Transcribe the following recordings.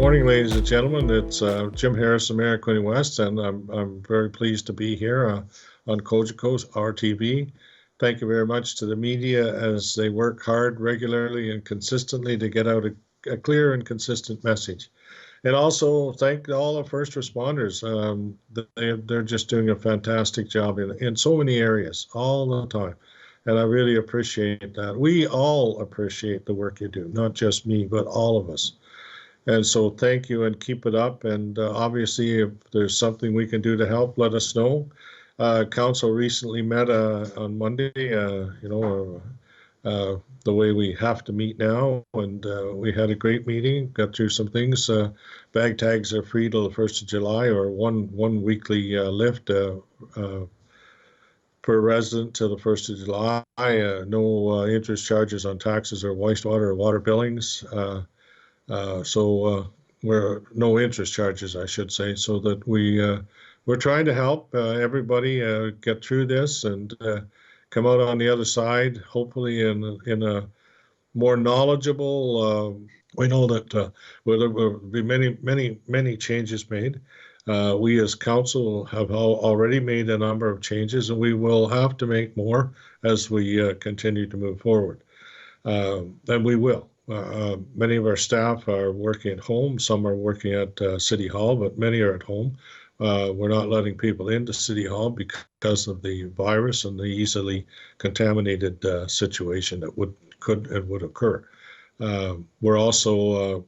Morning, ladies and gentlemen. It's Jim Harrison, Mayor of Quinte West, and I'm very pleased to be here on Cogeco's RTV. Thank you very much to the media as they work hard regularly and consistently to get out a clear and consistent message. And also thank all the first responders. They're just doing a fantastic job in so many areas all the time. And I really appreciate that. We all appreciate the work you do, not just me, but all of us. And so thank you and keep it up. And obviously, if there's something we can do to help, let us know. Council recently met on Monday, the way we have to meet now. And we had a great meeting, got through some things. Bag tags are free till the 1st of July, or one weekly lift per resident till the 1st of July. No interest charges on taxes or wastewater or water billings. We're no interest charges, I should say, so that we're trying to help everybody get through this and come out on the other side, hopefully in a more knowledgeable. We know that there will be many changes made. We as council have already made a number of changes, and we will have to make more as we continue to move forward. And we will. Many of our staff are working at home. Some are working at City Hall, but many are at home. We're not letting people into City Hall because of the virus and the easily contaminated situation that could and would occur. We're also,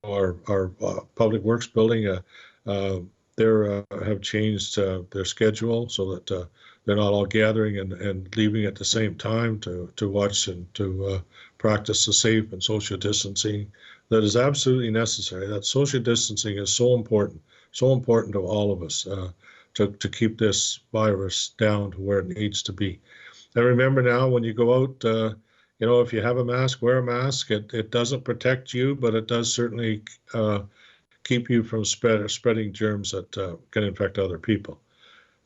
our Public Works building, they have changed their schedule so that they're not all gathering and leaving at the same time to watch and to practice the safe and social distancing that is absolutely necessary. That social distancing is so important to all of us to keep this virus down to where it needs to be. And remember now, when you go out, if you have a mask, wear a mask. It doesn't protect you, but it does certainly keep you from spreading germs that can infect other people.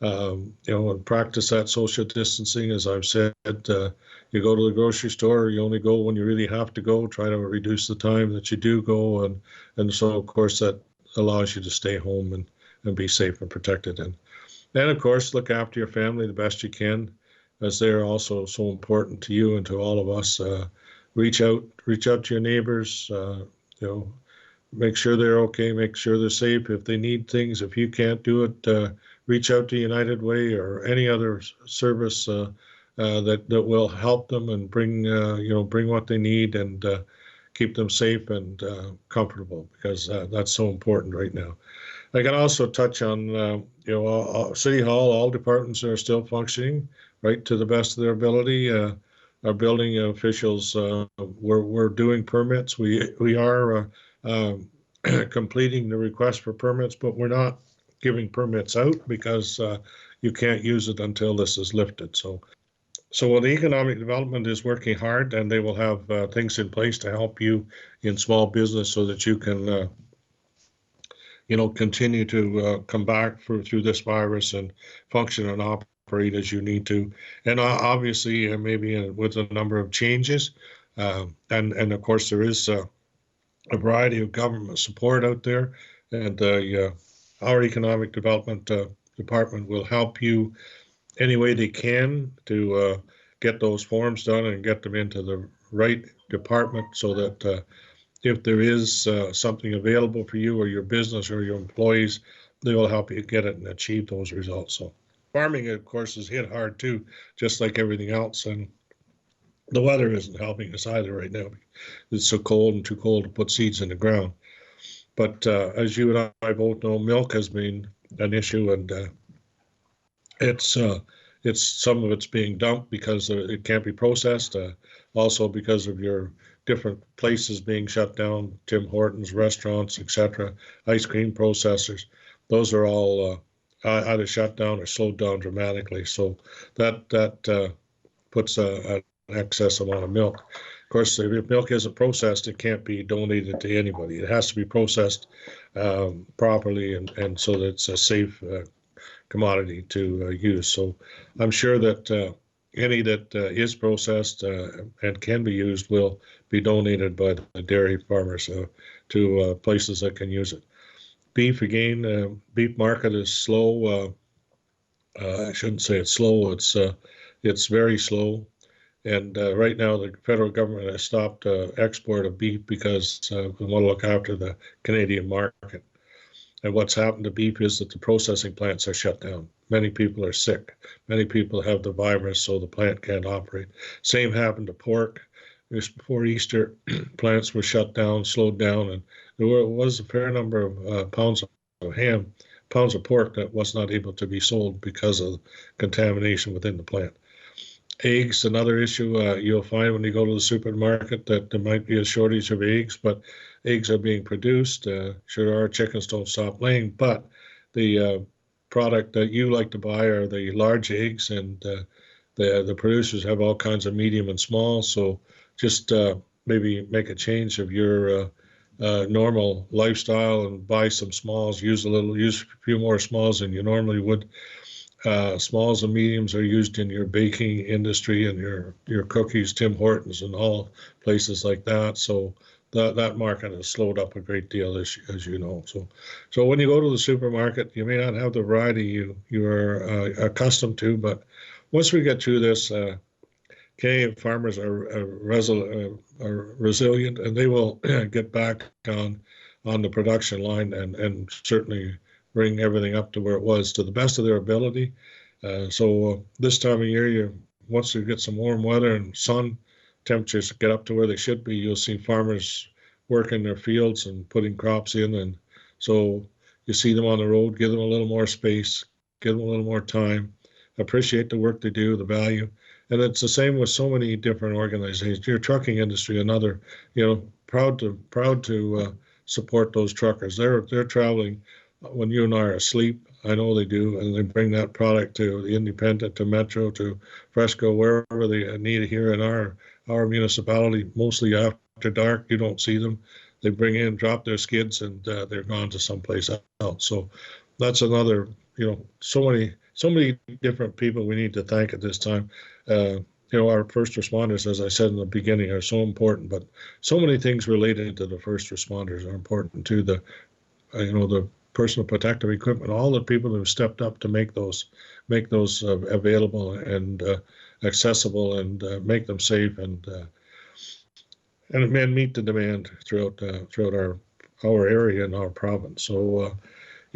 And practice that social distancing. As I've said, you go to the grocery store, you only go when you really have to go. Try to reduce the time that you do go, and so of course that allows you to stay home and be safe and protected. And of course, look after your family the best you can, as they're also so important to you and to all of us. Reach out to your neighbors. Make sure they're okay. Make sure they're safe. If they need things, if you can't do it, reach out to United Way or any other service that will help them and bring what they need and keep them safe and comfortable, because that's so important right now. I can also touch on City Hall. All departments are still functioning right to the best of their ability. Our building officials, we're doing permits. We are completing the request for permits, but we're not giving permits out because you can't use it until this is lifted. So the economic development is working hard, and they will have things in place to help you in small business so that you can, continue to come back through this virus and function and operate as you need to. And obviously, maybe with a number of changes, and of course there is a variety of government support out there, and our economic development department will help you any way they can to get those forms done and get them into the right department, so that if there is something available for you or your business or your employees, they will help you get it and achieve those results. So farming, of course, is hit hard too, just like everything else. And the weather isn't helping us either right now. It's so cold and too cold to put seeds in the ground. But as you and I both know, milk has been an issue, and it's some of it's being dumped because it can't be processed. Also because of your different places being shut down, Tim Hortons, restaurants, etc., ice cream processors. Those are all either shut down or slowed down dramatically. So that puts an excess amount of milk. Of course, if milk isn't processed, it can't be donated to anybody. It has to be processed properly and so that it's a safe commodity to use. So I'm sure that any that is processed and can be used will be donated by the dairy farmers to places that can use it. Beef, again, beef market is slow. I shouldn't say it's slow. It's very slow. And right now, the federal government has stopped export of beef because we want to look after the Canadian market. And what's happened to beef is that the processing plants are shut down. Many people are sick. Many people have the virus, so the plant can't operate. Same happened to pork. Just before Easter, plants were shut down, slowed down, and there was a fair number of pounds of pork that was not able to be sold because of contamination within the plant. Eggs, another issue you'll find when you go to the supermarket that there might be a shortage of eggs, but eggs are being produced. Sure, our chickens don't stop laying, but the product that you like to buy are the large eggs, and the producers have all kinds of medium and small. So just maybe make a change of your normal lifestyle and buy some smalls. Use a few more smalls than you normally would. Smalls and mediums are used in your baking industry and your cookies, Tim Hortons, and all places like that. So that market has slowed up a great deal, as you know. So when you go to the supermarket, you may not have the variety you are accustomed to, but once we get through this, Canadian farmers are resilient, and they will get back on the production line and certainly bring everything up to where it was to the best of their ability. So this time of year, once you get some warm weather and sun, temperatures get up to where they should be, you'll see farmers working their fields and putting crops in. And so you see them on the road, give them a little more space, give them a little more time, appreciate the work they do, the value. And it's the same with so many different organizations. Your trucking industry, another, proud to support those truckers. They're traveling when you and I are asleep. I know they do, and they bring that product to the Independent, to Metro, to Fresco, wherever they need it here in our municipality. Mostly after dark, you don't see them. They bring in, drop their skids, and they're gone to someplace else. So that's another, so many different people we need to thank at this time. Our first responders, as I said in the beginning, are so important, but so many things related to the first responders are important too. The personal protective equipment, all the people who have stepped up to make those available and accessible and make them safe and meet the demand throughout our area and our province. So,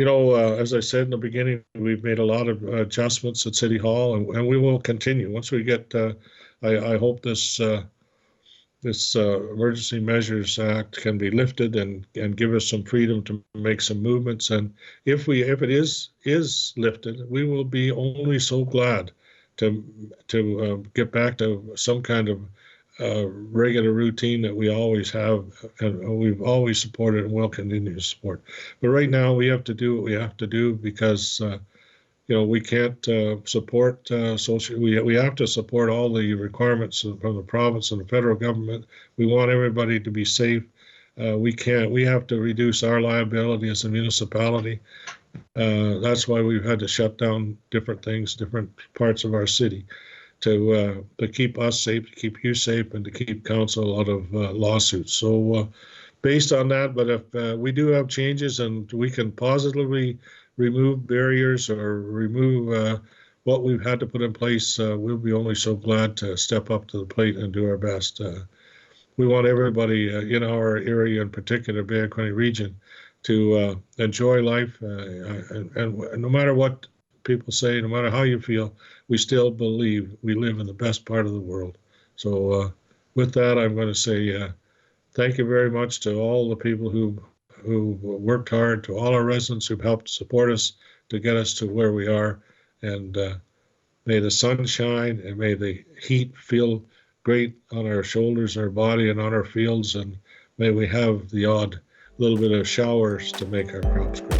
as I said in the beginning, we've made a lot of adjustments at City Hall, and we will continue. Once we get, I hope this Emergency Measures Act can be lifted and give us some freedom to make some movements. And if it is lifted, we will be only so glad to get back to some kind of regular routine that we always have and we've always supported and will continue to support. But right now we have to do what we have to do because we can't support social. We have to support all the requirements from the province and the federal government. We want everybody to be safe. We have to reduce our liability as a municipality. That's why we've had to shut down different things, different parts of our city, to keep us safe, to keep you safe, and to keep council out of lawsuits. So based on that, but if we do have changes and we can positively remove barriers or remove what we've had to put in place, we'll be only so glad to step up to the plate and do our best. We want everybody in our area, in particular, Bay of Quinte region, to enjoy life. And no matter what people say, no matter how you feel, we still believe we live in the best part of the world. So with that, I'm going to say thank you very much to all the people who worked hard, to all our residents who've helped support us to get us to where we are. And may the sun shine and may the heat feel great on our shoulders, our body, and on our fields. And may we have the odd little bit of showers to make our crops grow.